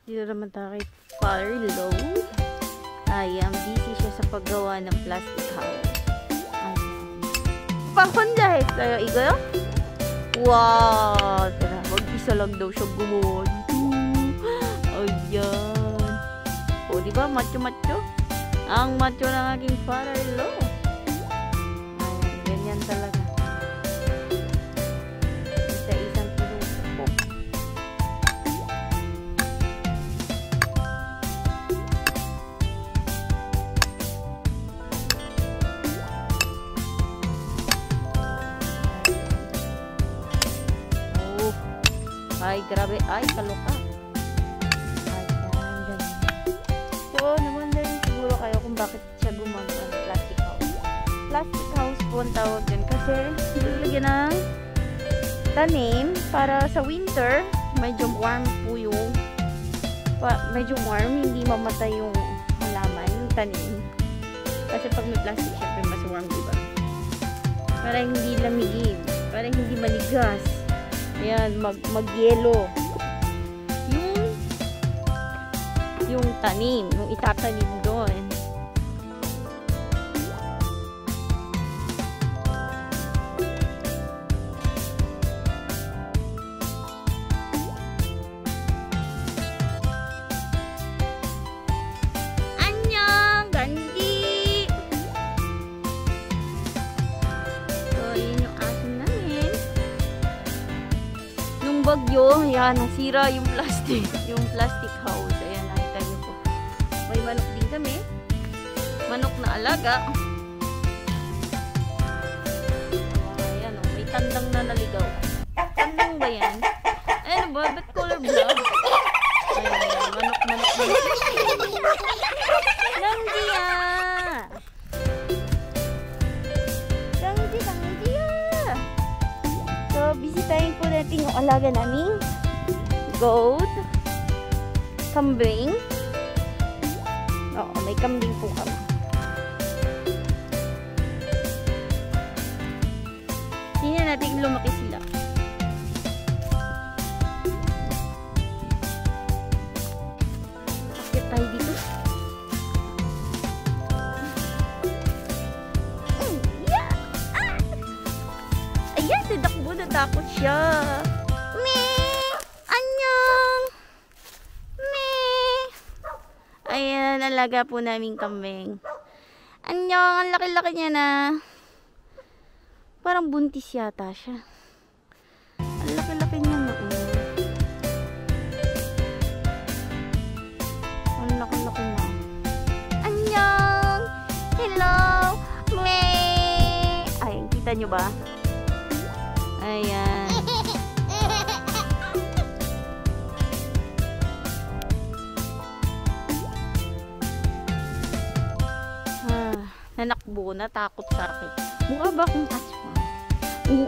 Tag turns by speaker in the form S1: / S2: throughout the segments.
S1: Dito naman tayo kay Parlo. Ayan, busy siya sa paggawa ng plastic house. Ayan. Pahon lahat tayo, Igo? Wow! Tara, mag-isa lang daw siya gumawa dito. Ayan. O, diba? Macho-macho? Ang macho ng aking Parlo. Ayan, ganyan talaga. Isa-isang pinupok. Ay, grabe. Ay, kaloka. Ayan, ganyan. So, nawanda rin siguro kayo kung bakit siya gumagawa ng plastic house. Plastic house po ang tawag dyan kasi nilagyan ng tanim para sa winter, medyo warm po yung medyo warm, hindi mamatay yung halaman, yung tanim. Kasi pag may plastic, syempre mas warm, diba? Para hindi lamigin, para hindi maligas. Ayan, mag-yelo. Yung tanim, yung itatanim doon. Annyeong! Gandhi! So, yun yung asin namin. Nung bagyo, yan, nasira yung plastic house. Ayan, nakita niyo po. May manok din kami. Manok na alaga. Ayan, oh, may tandang na naligaw. Tandang ba yan? Ano ba? Ba't color blood? Ayan, manok. Gandhi ah! Gandhi ah! So, bisitahin po natin yung alaga namin. Goat. Kambing. Oo, may kambing po kami. Tingnan natin lumaki sila. Akit tayo dito. Yeah! Ah! Ayan, nadakbo, natakot siya. Ayan, alaga po namin kambing. Annyeong, ang laki-laki niya na. Parang buntis yata siya. Ang laki-laki niya na. Ang laki-laki na. Annyeong! Hello! Meh! Ayan, kita nyo ba? Ayan. Nanakbo, natakot sa akin. Mukha ba akong aswang?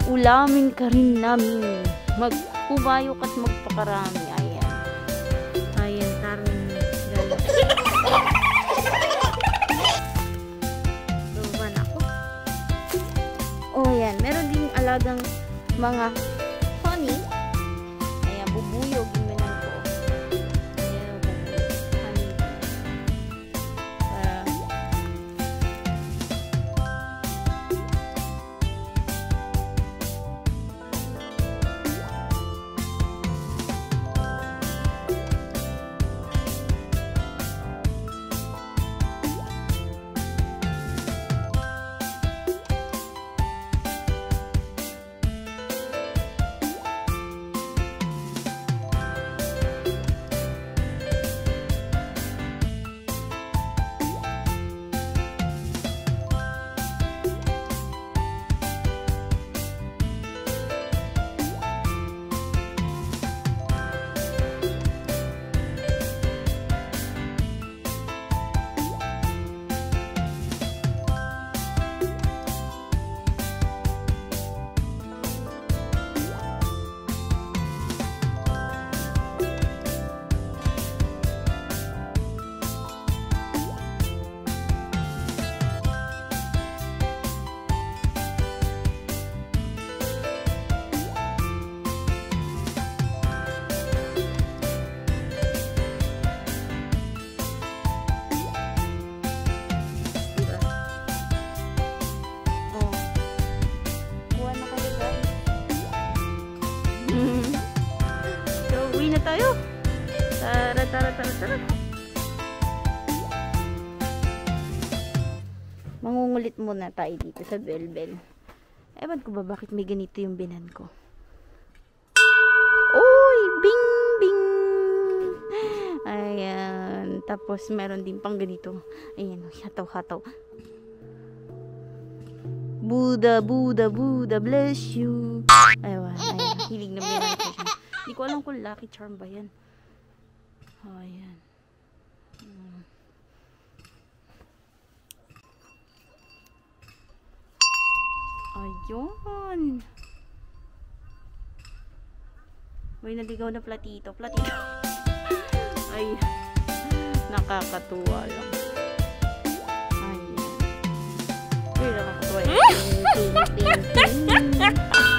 S1: Uulamin ka rin namin. Mag-ubayok at magpakarami. Ayan. Ayan, tarong galas. Tuban ako. Oh, ayan. Meron din alagang mga honey. Ayan, bubuyog. Gimanan ko. Ayan, bubuyog. Honey. Tara, tara, tara, tara. Mangungulit muna tayo dito sa bell-bell. Ewan ko ba bakit may ganito yung binan ko. Uy! Bing! Bing! Ayan. Tapos meron din pang ganito. Ayan. Hataw-hataw. Buddha, Buddha, Buddha, bless you. Ayan. Ayan. Hilig na binan ko siya. Hindi ko alam kung lucky charm ba yan. Ayan. Ayun. May naligaw na platito. Platito. Ay. Nakakatuwa lang. Ayan. Ay, nakakatuwa. Ting, ting, ting.